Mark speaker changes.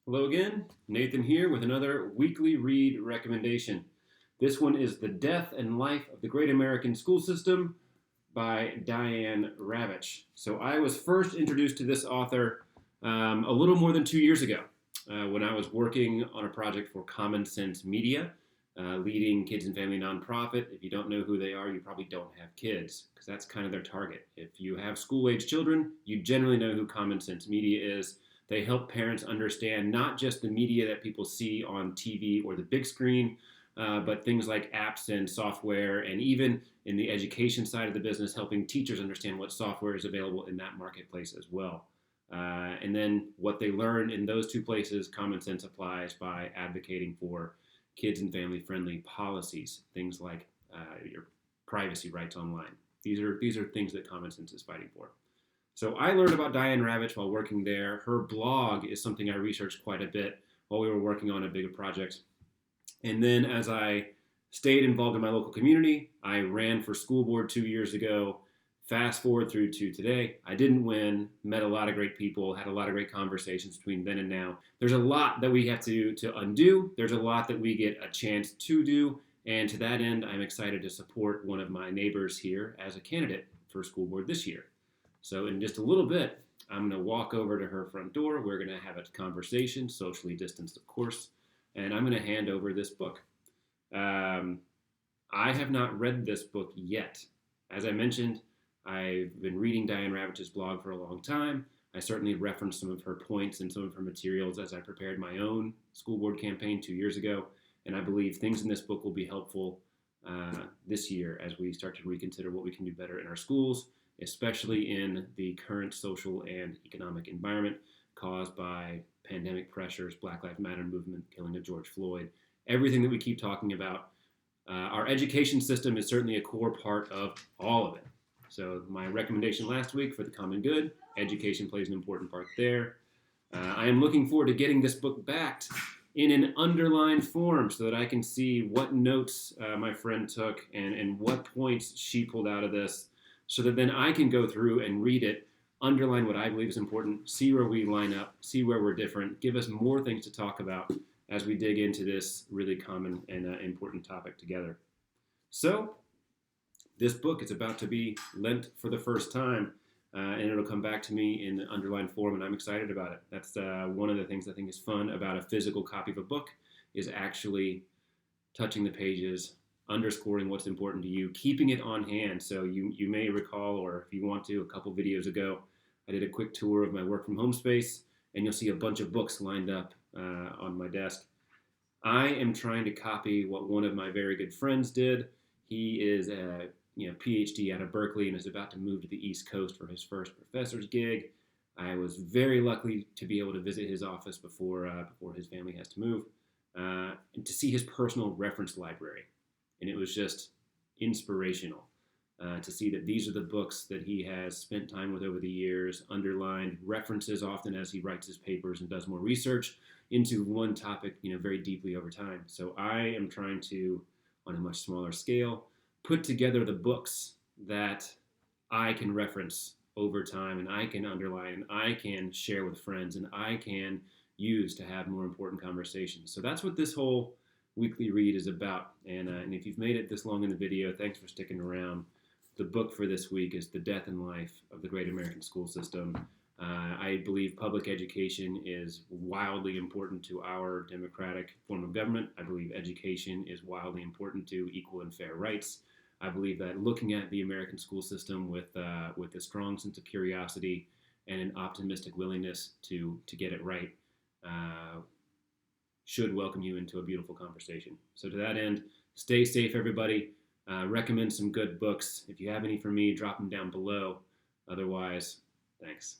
Speaker 1: Hello again, Nathan here with another weekly read recommendation. This one is The Death and Life of the Great American School System by Diane Ravitch. So I was first introduced to this author a little more than 2 years ago when I was working on a project for Common Sense Media, leading kids and family nonprofit. If you don't know who they are, you probably don't have kids because that's kind of their target. If you have school-age children, you generally know who Common Sense Media is. They help parents understand not just the media that people see on TV or the big screen, but things like apps and software, and even in the education side of the business, helping teachers understand what software is available in that marketplace as well. And then what they learn in those two places, Common Sense applies by advocating for kids and family friendly policies, things like your privacy rights online. These are things that Common Sense is fighting for. So I learned about Diane Ravitch while working there. Her blog is something I researched quite a bit while we were working on a bigger project. And then as I stayed involved in my local community, I ran for school board 2 years ago. Fast forward through to today, I didn't win, met a lot of great people, had a lot of great conversations between then and now. There's a lot that we have to undo. There's a lot that we get a chance to do. And to that end, I'm excited to support one of my neighbors here as a candidate for school board this year. So in just a little bit, I'm going to walk over to her front door. We're going to have a conversation, socially distanced, of course, and I'm going to hand over this book. I have not read this book yet. As I mentioned, I've been reading Diane Ravitch's blog for a long time. I certainly referenced some of her points and some of her materials as I prepared my own school board campaign 2 years ago, and I believe things in this book will be helpful this year as we start to reconsider what we can do better in our schools, especially in the current social and economic environment caused by pandemic pressures, Black Lives Matter movement, killing of George Floyd, everything that we keep talking about. Our education system is certainly a core part of all of it. So my recommendation last week for the common good, education plays an important part there. I am looking forward to getting this book backed in an underlined form so that I can see what notes my friend took and what points she pulled out of this, so that then I can go through and read it, underline what I believe is important, see where we line up, see where we're different, give us more things to talk about as we dig into this really common and important topic together. So, this book is about to be lent for the first time, and it'll come back to me in underlined form, and I'm excited about it. That's one of the things I think is fun about a physical copy of a book, is actually touching the pages, underscoring what's important to you, keeping it on hand. So you may recall, or if you want to, a couple videos ago, I did a quick tour of my work from home space, and you'll see a bunch of books lined up on my desk. I am trying to copy what one of my very good friends did. He is a PhD out of Berkeley and is about to move to the East Coast for his first professor's gig. I was very lucky to be able to visit his office before his family has to move, and to see his personal reference library. And it was just inspirational to see that these are the books that he has spent time with over the years, underlined, references often as he writes his papers and does more research into one topic, very deeply over time. So I am trying to, on a much smaller scale, put together the books that I can reference over time, and I can underline, and I can share with friends, and I can use to have more important conversations. So that's what this whole weekly read is about. And if you've made it this long in the video, thanks for sticking around. The book for this week is The Death and Life of the Great American School System. I believe public education is wildly important to our democratic form of government. I believe education is wildly important to equal and fair rights. I believe that looking at the American school system with a strong sense of curiosity and an optimistic willingness to get it right should welcome you into a beautiful conversation. So to that end, stay safe, everybody. Recommend some good books. If you have any for me, drop them down below. Otherwise, thanks.